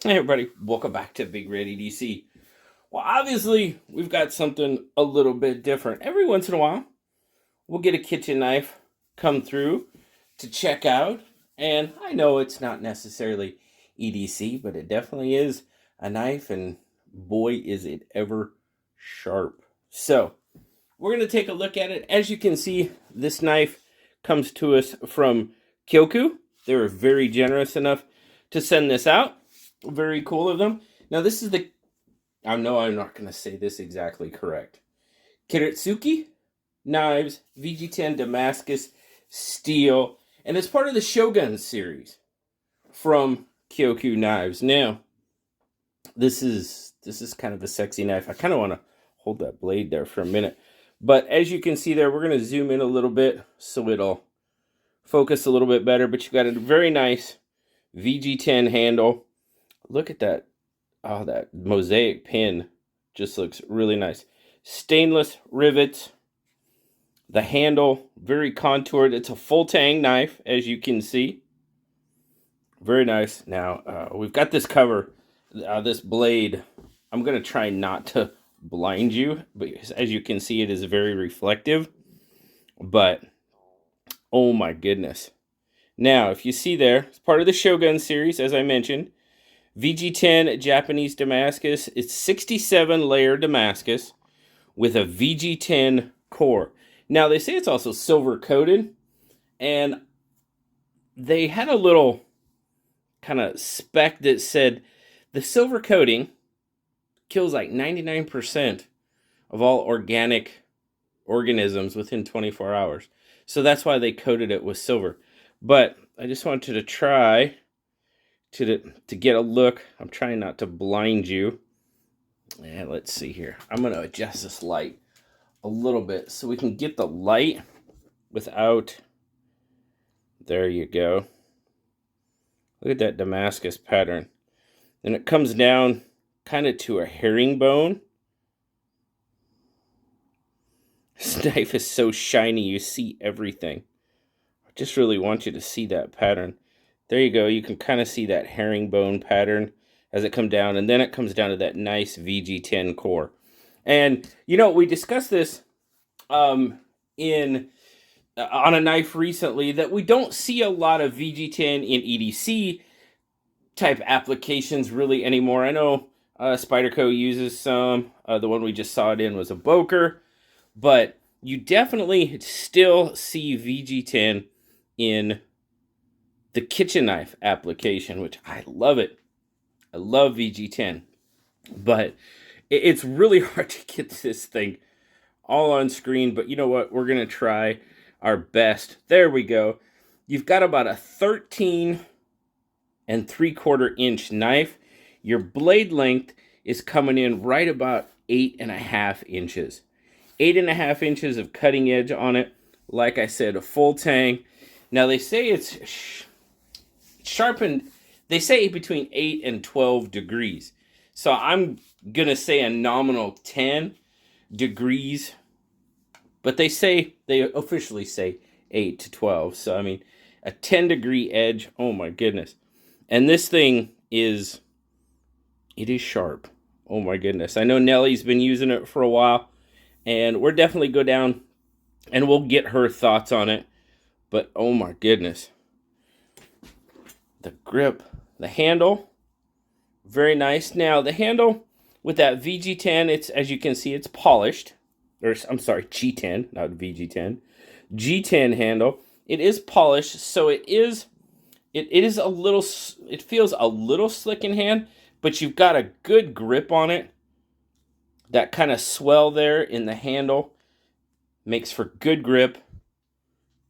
Hey everybody, welcome back to BigRedEDC. Well, obviously, we've got something a little bit different. Every once in a while, we'll get a kitchen knife come through to check out. And I know it's not necessarily EDC, but it definitely is a knife, and boy, is it ever sharp. So, we're going to take a look at it. As you can see, this knife comes to us from Kyoku. They were very generous enough to send this out. Very cool of them. Now, this is the... I know I'm not going to say this exactly correct. Kiritsuke Knives, VG10 Damascus Steel. And it's part of the Shogun series from Kyoku Knives. Now, this is kind of a sexy knife. I kind of want to hold that blade there for a minute. But as you can see there, we're going to zoom in a little bit so it'll focus a little bit better. But you've got a very nice VG10 handle. Look at that. Oh, that mosaic pin just looks really nice. Stainless rivets. The handle, very contoured. It's a full tang knife, as you can see. Very nice. Now, we've got this cover, this blade. I'm going to try not to blind you, but as you can see, it is very reflective. But, oh my goodness. Now, if you see there, it's part of the Shogun series, as I mentioned. VG10 Japanese Damascus. It's 67 layer Damascus with a VG10 core. Now, they say it's also silver coated, and they had a little kind of spec that said the silver coating kills like 99% of all organic organisms within 24 hours. So that's why they coated it with silver. But I just wanted to try to get a look. I'm trying not to blind you. And let's see here. I'm going to adjust this light a little bit so we can get the light without... There you go. Look at that Damascus pattern. Then it comes down kind of to a herringbone. This knife is so shiny, you see everything. I just really want you to see that pattern. There you go. You can kind of see that herringbone pattern as it comes down. And then it comes down to that nice VG10 core. And, you know, we discussed this on a knife recently, that we don't see a lot of VG10 in EDC type applications really anymore. I know Spyderco uses some. The one we just saw it in was a Boker. But you definitely still see VG10 in the kitchen knife application, which I love it. I love VG10. But it's really hard to get this thing all on screen. But you know what? We're going to try our best. There we go. You've got about a 13 3/4 inch knife. Your blade length is coming in right about 8.5 inches. 8.5 inches of cutting edge on it. Like I said, a full tang. Now they say it's sharpened. They say between 8 and 12 degrees. So I'm going to say a nominal 10 degrees. But they officially say 8 to 12. So, I mean, a 10-degree edge. Oh, my goodness. And this thing it is sharp. Oh, my goodness. I know Nellie's been using it for a while. And we'll definitely go down and we'll get her thoughts on it. But, oh, my goodness. The grip, the handle, very nice. Now, the handle with that VG10, it's, as you can see, it's polished. Or, I'm sorry, G10, not VG10. G10 handle. It is polished, so it is a little, it feels a little slick in hand, but you've got a good grip on it. That kind of swell there in the handle makes for good grip.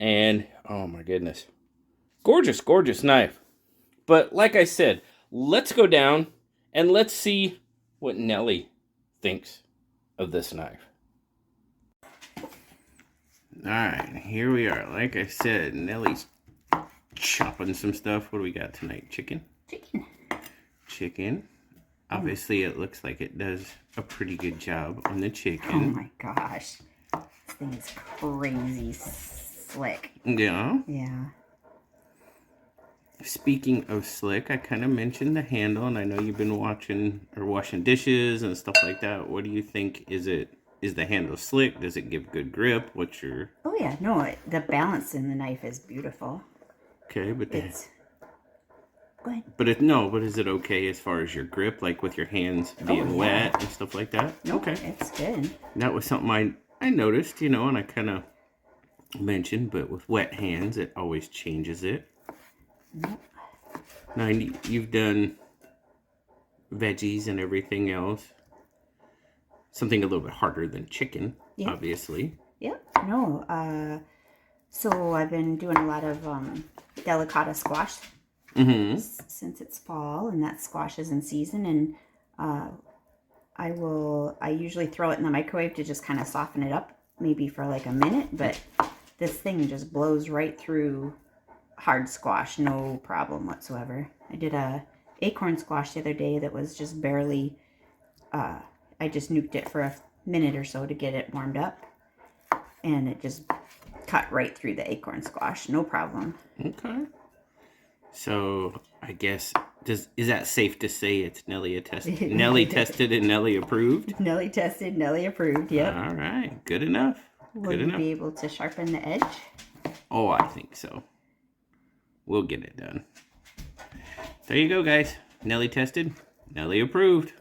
And, oh my goodness. Gorgeous, gorgeous knife. But like I said, let's go down and let's see what Nellie thinks of this knife. Alright, here we are. Like I said, Nellie's chopping some stuff. What do we got tonight? Chicken? Chicken. Obviously, it looks like it does a pretty good job on the chicken. Oh my gosh. This thing is crazy slick. Yeah? Yeah. speaking of slick, I kind of mentioned the handle, and I know you've been watching or washing dishes and stuff like that. What do you think? Is the handle slick? Does it give good grip? What's your... Oh yeah, no, the balance in the knife is beautiful. Okay, but It's... Go ahead. But is it okay as far as your grip, like with your hands being wet and stuff like that? No, okay. It's good. That was something I noticed, you know, and I kind of mentioned, but with wet hands, it always changes it. Yep. Now, you've done veggies and everything else. Something a little bit harder than chicken, obviously. Yep. No, so I've been doing a lot of delicata squash since it's fall, and that squash is in season, and I usually throw it in the microwave to just kind of soften it up, maybe for like a minute, but this thing just blows right through hard squash, no problem whatsoever. I did a acorn squash the other day that was just barely, I just nuked it for a minute or so to get it warmed up, and it just cut right through the acorn squash, no problem. Okay. So I guess is that safe to say it's Nelly tested and Nelly approved? Nelly tested, Nelly approved. Yep. All right, good enough. Will you be able to sharpen the edge? Oh, I think so. We'll get it done. There you go, guys. Nelly tested, Nelly approved.